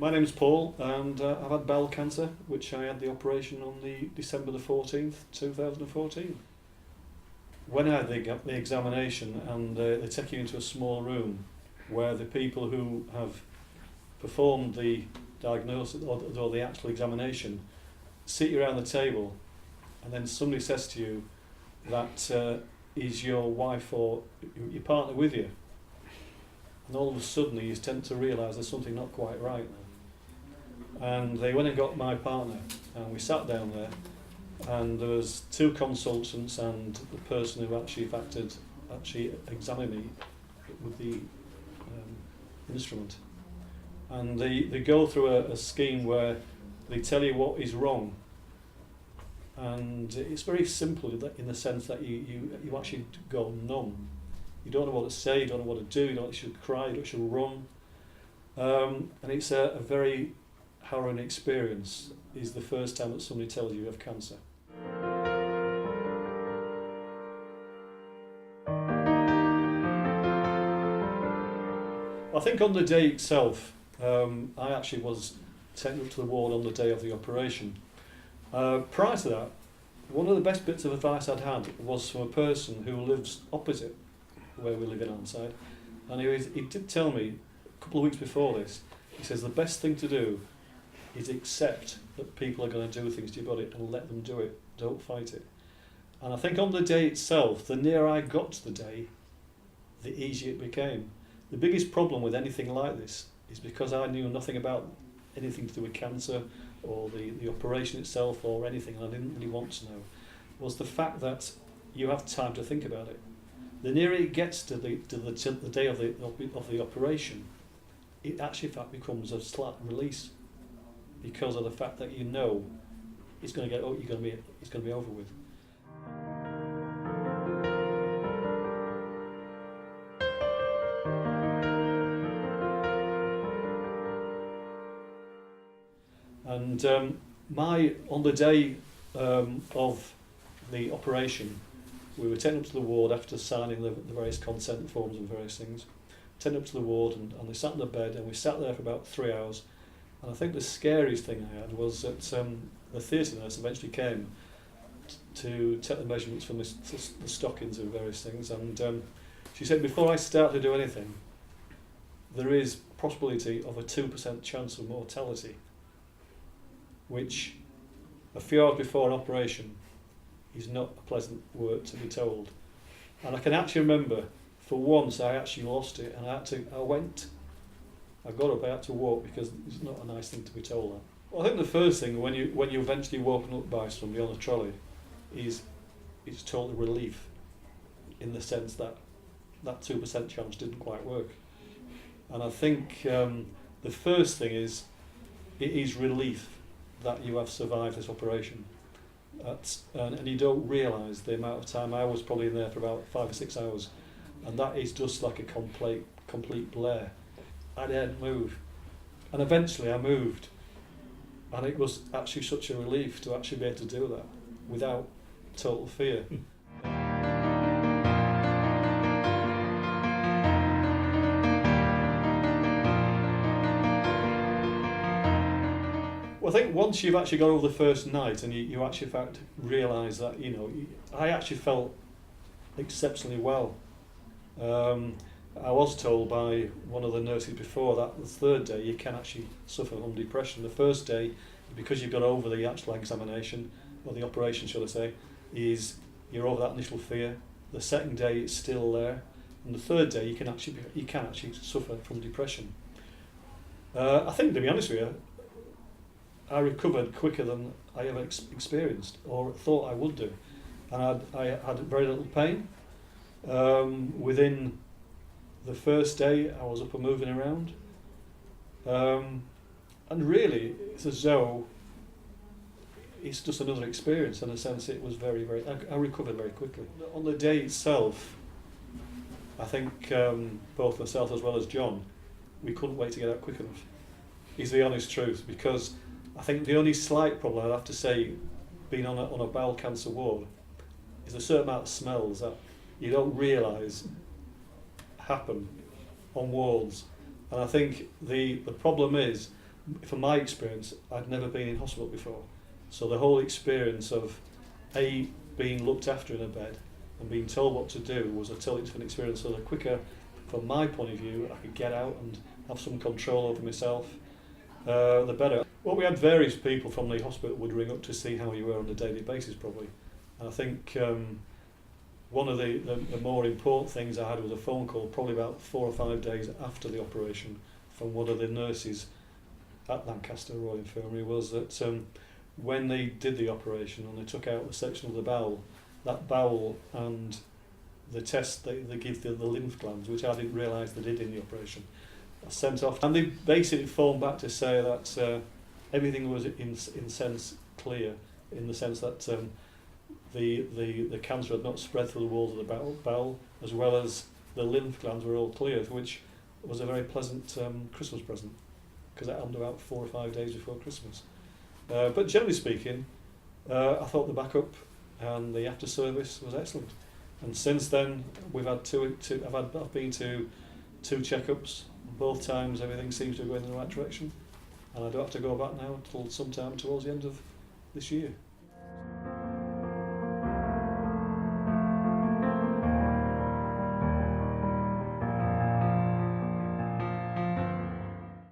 My name's Paul, and I've had bowel cancer, which I had the operation on the December the 14th, 2014. When I had the examination, and they take you into a small room where the people who have performed the diagnosis or the actual examination sit you around the table, and then somebody says to you that is your wife or your partner with you, and all of a sudden you tend to realise there's something not quite right. And they went and got my partner, and we sat down there, and there was two consultants and the person who actually examined me with the instrument. And they go through a scheme where they tell you what is wrong, and it's very simple in the sense that you actually go numb. You don't know what to say, you don't know what to do, you don't know if you should cry, you don't know if you should run. And it's a very harrowing experience. Is the first time that somebody tells you have cancer. I think on the day itself, I actually was taken up to the ward on the day of the operation. Prior to that, one of the best bits of advice I'd had was from a person who lives opposite where we live in Arnside, and he did tell me a couple of weeks before this, he says the best thing to do is accept that people are going to do things to your body and let them do it, don't fight it. And I think on the day itself, the nearer I got to the day, the easier it became. The biggest problem with anything like this is because I knew nothing about anything to do with cancer or the operation itself or anything, and I didn't really want to know, was the fact that you have time to think about it. The nearer it gets to the day of the operation, it actually in fact becomes a slight release, because of the fact that you know it's going to be over with. And on the day of the operation, we were taken up to the ward after signing the various consent forms and various things. Taken up to the ward, and they sat in the bed, and we sat there for about 3 hours. And I think the scariest thing I had was that the theatre nurse eventually came to take the measurements from the stockings and various things, and she said, before I start to do anything, there is possibility of a 2% chance of mortality, which a few hours before an operation is not a pleasant word to be told. And I can actually remember, for once I actually lost it, and I got up, I had to walk, because it's not a nice thing to be told that. Well, I think the first thing when you eventually woken up by somebody on a trolley is it's total relief, in the sense that that 2% chance didn't quite work. And I think the first thing is, it is relief that you have survived this operation. And you don't realise the amount of time. I was probably in there for about 5 or 6 hours, and that is just like a complete blur. I didn't move, and eventually I moved, and it was actually such a relief to actually be able to do that without total fear. Well, I think once you've actually got over the first night, and you actually in fact realise that, I actually felt exceptionally well. I was told by one of the nurses before that the third day you can actually suffer from depression. The first day, because you've got over the actual examination, or the operation should I say, is you're over that initial fear. The second day it's still there, and the third day you can actually suffer from depression. I think, to be honest with you, I recovered quicker than I ever experienced or thought I would do, and I had very little pain. Within the first day I was up and moving around, and really it's as though it's just another experience. In a sense, it was I recovered very quickly. On the day itself, I think both myself as well as John, we couldn't wait to get out quick enough, is the honest truth, because I think the only slight problem I'd have to say, being on a bowel cancer ward, is a certain amount of smells that you don't realise happen on wards. And I think the problem is, from my experience, I'd never been in hospital before. So the whole experience of being looked after in a bed and being told what to do was a totally different experience. So the quicker, from my point of view, I could get out and have some control over myself, the better. Well, we had various people from the hospital would ring up to see how you were on a daily basis, probably. And I think one of the more important things I had was a phone call, probably about 4 or 5 days after the operation, from one of the nurses at Lancaster Royal Infirmary, was that when they did the operation and they took out a section of the bowel, that bowel and the test they give the lymph glands, which I didn't realise they did in the operation, are sent off. And they basically phoned back to say that everything was in sense clear, in the sense that the cancer had not spread through the walls of the bowel, as well as the lymph glands were all clear, which was a very pleasant Christmas present, because that happened about 4 or 5 days before Christmas. But generally speaking, I thought the backup and the after service was excellent. And since then, we've had I've been to 2 checkups. Both times, everything seems to be going in the right direction, and I don't have to go back now until sometime towards the end of this year.